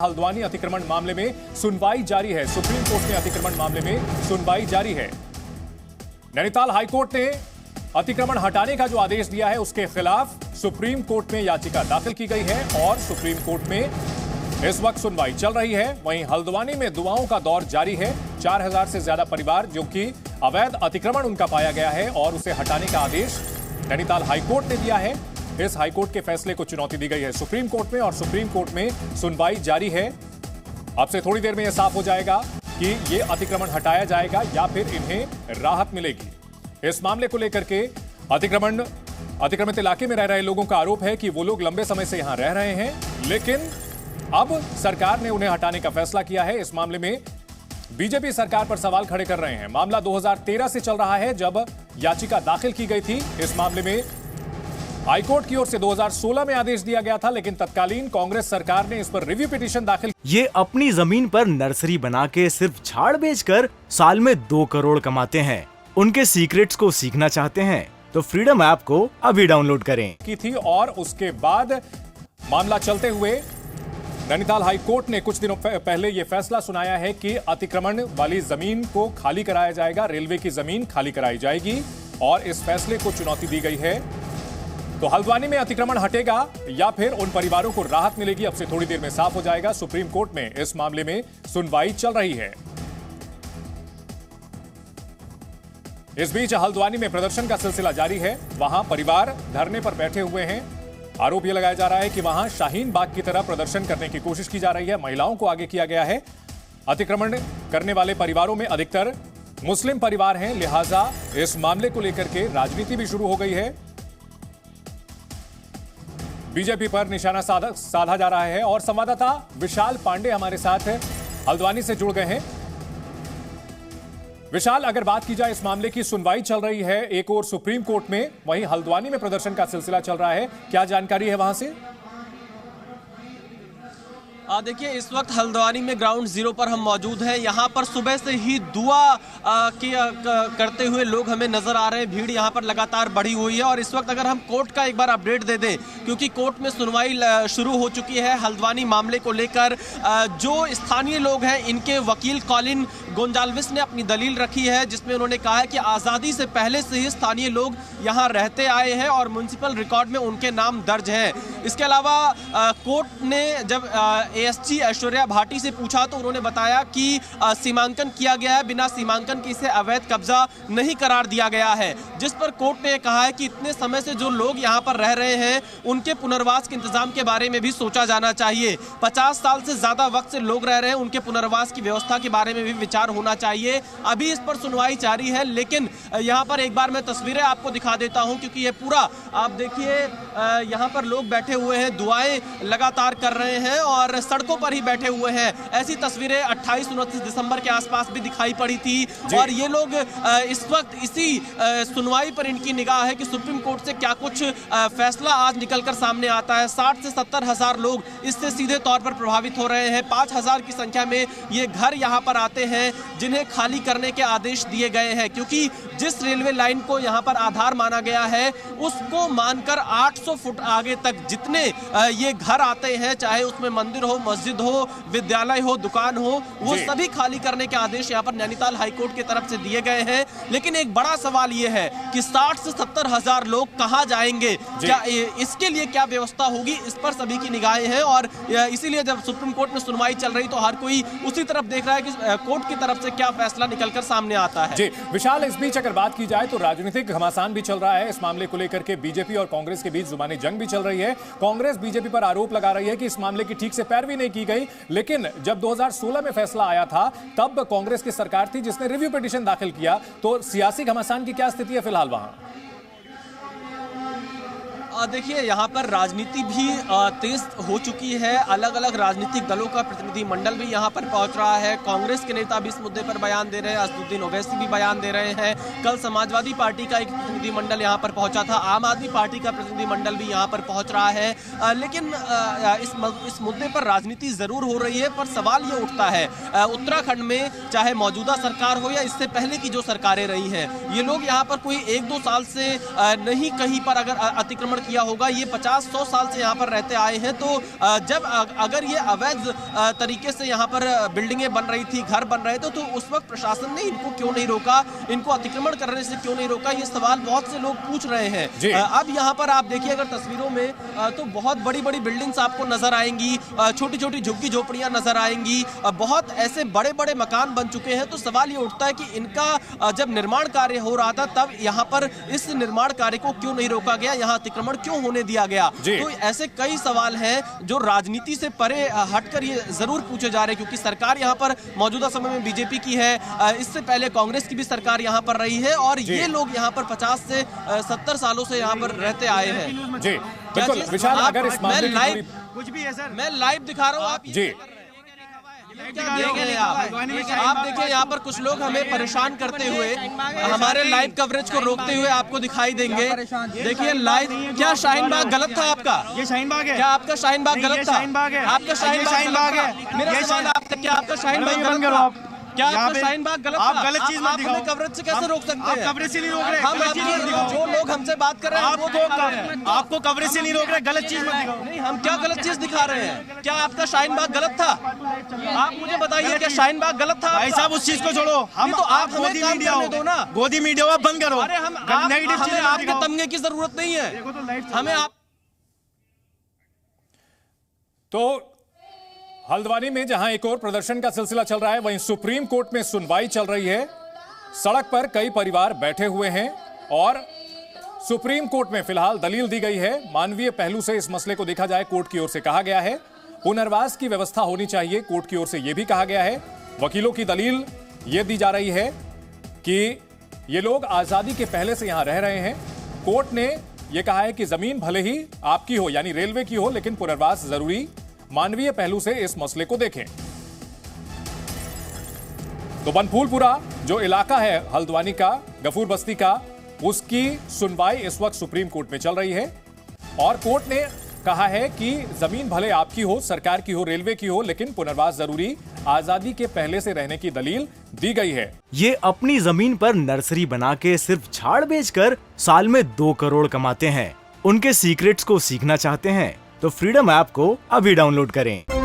हल्द्वानी अतिक्रमण मामले में सुनवाई जारी है। सुप्रीम कोर्ट में अतिक्रमण मामले में सुनवाई जारी है। नैनीताल हाईकोर्ट ने अतिक्रमण हटाने का जो आदेश दिया है उसके खिलाफ सुप्रीम कोर्ट में याचिका दाखिल की गई है और सुप्रीम कोर्ट में इस वक्त सुनवाई चल रही है। वहीं हल्द्वानी में दुआओं का दौर जारी है। 4000 से ज्यादा परिवार जो कि अवैध अतिक्रमण उनका पाया गया है और उसे हटाने का आदेश नैनीताल हाईकोर्ट ने दिया है। इस हाईकोर्ट के फैसले को चुनौती दी गई है सुप्रीम कोर्ट में और सुप्रीम कोर्ट में सुनवाई जारी है। अब से थोड़ी देर में यह साफ हो जाएगा कि यह अतिक्रमण हटाया जाएगा या फिर इन्हें राहत मिलेगी। इस मामले को लेकर के अतिक्रमित इलाके में रह रहे लोगों का आरोप है कि वो लोग लंबे समय से यहां रह रहे हैं, लेकिन अब सरकार ने उन्हें हटाने का फैसला किया है। इस मामले में बीजेपी सरकार पर सवाल खड़े कर रहे हैं। मामला 2013 से चल रहा है जब याचिका दाखिल की गई थी। इस मामले में हाईकोर्ट की ओर से 2016 में आदेश दिया गया था, लेकिन तत्कालीन कांग्रेस सरकार ने इस पर रिव्यू पिटीशन दाखिल। ये अपनी जमीन पर नर्सरी बना के सिर्फ झाड़ बेचकर साल में 2 करोड़ कमाते हैं। उनके सीक्रेट्स को सीखना चाहते हैं तो फ्रीडम ऐप को अभी डाउनलोड करें की थी और उसके बाद मामला चलते हुए नैनीताल हाईकोर्ट ने कुछ दिनों पहले यह फैसला सुनाया है कि अतिक्रमण वाली जमीन को खाली कराया जाएगा। रेलवे की जमीन खाली कराई जाएगी और इस फैसले को चुनौती दी गई है। तो हल्द्वानी में अतिक्रमण हटेगा या फिर उन परिवारों को राहत मिलेगी, अब से थोड़ी देर में साफ हो जाएगा। सुप्रीम कोर्ट में इस मामले में सुनवाई चल रही है। इस बीच हल्द्वानी में प्रदर्शन का सिलसिला जारी है। वहां परिवार धरने पर बैठे हुए हैं। आरोप यह लगाया जा रहा है कि वहां शाहीन बाग की तरह प्रदर्शन करने की कोशिश की जा रही है। महिलाओं को आगे किया गया है। अतिक्रमण करने वाले परिवारों में अधिकतर मुस्लिम परिवार हैं, लिहाजा इस मामले को लेकर के राजनीति भी शुरू हो गई है। बीजेपी पर निशाना साधा जा रहा है और संवाददाता विशाल पांडे हमारे साथ हल्द्वानी से जुड़ गए हैं। विशाल, अगर बात की जाए इस मामले की, सुनवाई चल रही है एक और सुप्रीम कोर्ट में, वहीं हल्द्वानी में प्रदर्शन का सिलसिला चल रहा है, क्या जानकारी है वहां से? देखिए, इस वक्त हल्द्वानी में ग्राउंड जीरो पर हम मौजूद हैं। यहाँ पर सुबह से ही दुआ करते हुए लोग हमें नजर आ रहे हैं। भीड़ यहाँ पर लगातार बढ़ी हुई है और इस वक्त अगर हम कोर्ट का एक बार अपडेट दे दें, क्योंकि कोर्ट में सुनवाई शुरू हो चुकी है हल्द्वानी मामले को लेकर। जो स्थानीय लोग हैं, इनके वकील कॉलिन गोंजाल्विस ने अपनी दलील रखी है, जिसमें उन्होंने कहा है कि आज़ादी से पहले से ही स्थानीय लोग यहाँ रहते आए हैं और म्युनिसिपल रिकॉर्ड में उनके नाम दर्ज है। इसके अलावा कोर्ट ने जब एएसजी ऐश्वर्या भाटी से पूछा तो उन्होंने बताया कि सीमांकन किया गया है, बिना सीमांकन के इसे अवैध कब्जा नहीं करार दिया गया है। जिस पर कोर्ट ने कहा है कि इतने समय से जो लोग यहाँ पर रह रहे हैं उनके पुनर्वास के इंतजाम के बारे में भी सोचा जाना चाहिए। 50 साल से ज्यादा वक्त से लोग रह रहे हैं, उनके पुनर्वास की व्यवस्था के बारे में भी विचार होना चाहिए। अभी इस पर सुनवाई जारी है, लेकिन यहाँ पर एक बार मैं तस्वीरें आपको दिखा देता हूँ, क्योंकि ये पूरा आप देखिए यहाँ पर लोग बैठे हुए हैं, दुआएं लगातार कर रहे हैं और सड़कों पर ही बैठे हुए हैं। ऐसी तस्वीरें 28-29 दिसंबर के आसपास भी दिखाई पड़ी थी और ये लोग इस वक्त इसी सुनवाई पर इनकी निगाह है कि सुप्रीम कोर्ट से क्या कुछ फैसला आज निकलकर सामने आता है। 60 से 70 हजार लोग इससे सीधे तौर पर प्रभावित हो रहे हैं। 5000 की संख्या में ये घर यहाँ पर आते हैं जिन्हें खाली करने के आदेश दिए गए हैं, क्योंकि जिस रेलवे लाइन को यहाँ पर आधार माना गया है उसको मानकर 800 फुट आगे तक जितने ये घर आते हैं, चाहे उसमें मंदिर हो, मस्जिद हो, विद्यालय हो, दुकान हो, वो सभी खाली करने के आदेश यहाँ पर नैनीताल हाईकोर्ट की तरफ से दिए गए हैं। लेकिन एक बड़ा सवाल ये है कि 60 से 70 हजार लोग कहां जाएंगे, क्या इसके लिए क्या व्यवस्था होगी, इस पर सभी की निगाहें हैं और इसीलिए जब सुप्रीम कोर्ट में सुनवाई चल रही तो हर कोई उसी तरफ देख रहा है कि कोर्ट की तरफ से क्या फैसला निकलकर सामने आता है। जी विशाल, इस बीच अगर बात की जाए तो राजनीतिक घमासान भी चल रहा है। इस मामले को लेकर के बीजेपी और कांग्रेस के बीच जुबानी जंग भी चल रही है। कांग्रेस बीजेपी पर आरोप लगा रही है कि इस मामले की ठीक से पैरवी नहीं की गई, लेकिन जब 2016 में फैसला आया था तब कांग्रेस की सरकार थी जिसने रिव्यू पिटीशन दाखिल किया। तो सियासी घमासान की क्या स्थिति है फिलहाल वहां? देखिए, यहाँ पर राजनीति भी तेज हो चुकी है। अलग अलग राजनीतिक दलों का प्रतिनिधि मंडल भी यहाँ पर पहुँच रहा है। कांग्रेस के नेता भी इस मुद्दे पर बयान दे रहे हैं, असदुद्दीन ओवैसी भी बयान दे रहे हैं। कल समाजवादी पार्टी का एक प्रतिनिधि मंडल यहाँ पर पहुँचा था, आम आदमी पार्टी का प्रतिनिधि मंडल भी यहाँ पर पहुँच रहा है। लेकिन इस मुद्दे पर राजनीति जरूर हो रही है, पर सवाल ये उठता है उत्तराखंड में चाहे मौजूदा सरकार हो या इससे पहले की जो सरकारें रही हैं, ये लोग यहाँ पर कोई 1-2 साल से नहीं कहीं पर अगर अतिक्रमण किया होगा। ये 50-100 साल से यहाँ पर रहते आए हैं, तो जब अगर ये अवैध तरीके से यहाँ पर बिल्डिंगें बन रही थी, घर बन रहे थे, तो उस वक्त प्रशासन ने इनको क्यों नहीं रोका, इनको अतिक्रमण करने से क्यों नहीं रोका, ये सवाल बहुत से लोग पूछ रहे हैं। अब यहाँ पर आप देखिए अगर तस्वीरों में तो बहुत बड़ी बड़ी बिल्डिंग्स आपको नजर आएंगी, छोटी छोटी झुग्गी झोपड़ियां नजर आएंगी, बहुत ऐसे बड़े बड़े मकान बन चुके हैं। तो सवाल ये उठता है कि इनका जब निर्माण कार्य हो रहा था तब यहाँ पर इस निर्माण कार्य को क्यों नहीं रोका गया, यहाँ अतिक्रमण क्यों होने दिया गया। तो ऐसे कई सवाल हैं जो राजनीति से परे हटकर ये जरूर पूछे जा रहे हैं, क्योंकि सरकार यहाँ पर मौजूदा समय में बीजेपी की है, इससे पहले कांग्रेस की भी सरकार यहाँ पर रही है, और ये लोग यहाँ पर 50 से 70 सालों से यहाँ पर रहते आए हैं। जी बिल्कुल विशाल, अगर इस मामले में कुछ भी है सर, मैं लाइव दिखा रहा हूँ, आप जी आप देखिए यहाँ पर कुछ लोग हमें परेशान करते हुए, हमारे लाइव कवरेज को रोकते हुए आपको दिखाई देंगे। देखिए लाइव, क्या शाहीन बाग गलत था आपका? ये शाहीन बाग है। क्या आपका शाहीन बाग गलत था? शाहीन बाग है। आपका शाहीन बाग है। मेरा सवाल आपसे, क्या आपका शाहीन बाग गलत था? क्या आपका शाहीन बाग गलत था? आप गलत चीज मत दिखाओ। आप कवरेज से कैसे रोक सकते हैं? आप कवरेज से नहीं रोक रहे, हम जो लोग हमसे बात कर रहे हैं आपको कवरेज से नहीं रोक रहे, गलत चीज मत दिखाओ। नहीं, हम क्या गलत चीज दिखा रहे हैं? क्या आपका शाहीन बाग गलत था? आप मुझे बताइए, क्या शाहीन बाग गलत था? भाई साहब उस चीज को छोड़ो, हम तो आप गोदी हमें मीडिया दो ना, गोदी मीडिया बंद करो। अरे हमें आपके तमगे की जरूरत नहीं है, हमें आप। तो हल्द्वानी में जहां एक और प्रदर्शन का सिलसिला चल रहा है, वहीं सुप्रीम कोर्ट में सुनवाई चल रही है। सड़क पर कई परिवार बैठे हुए हैं और सुप्रीम कोर्ट में फिलहाल दलील दी गई है। मानवीय पहलू से इस मसले को देखा जाए, कोर्ट की ओर से कहा गया है पुनर्वास की व्यवस्था होनी चाहिए। कोर्ट की ओर से यह भी कहा गया है, वकीलों की दलील यह दी जा रही है कि ये लोग आजादी के पहले से यहां रह रहे हैं। कोर्ट ने यह कहा है कि जमीन भले ही आपकी हो, यानी रेलवे की हो, लेकिन पुनर्वास जरूरी। मानवीय पहलू से इस मसले को देखें। तो बनफूलपुरा जो इलाका है हल्द्वानी का, गफूर बस्ती का, उसकी सुनवाई इस वक्त सुप्रीम कोर्ट में चल रही है और कोर्ट ने कहा है कि जमीन भले आपकी हो, सरकार की हो, रेलवे की हो, लेकिन पुनर्वास जरूरी। आजादी के पहले से रहने की दलील दी गई है। ये अपनी जमीन पर नर्सरी बना के सिर्फ झाड़ बेचकर साल में 2 करोड़ कमाते हैं। उनके सीक्रेट्स को सीखना चाहते हैं तो फ्रीडम ऐप को अभी डाउनलोड करें।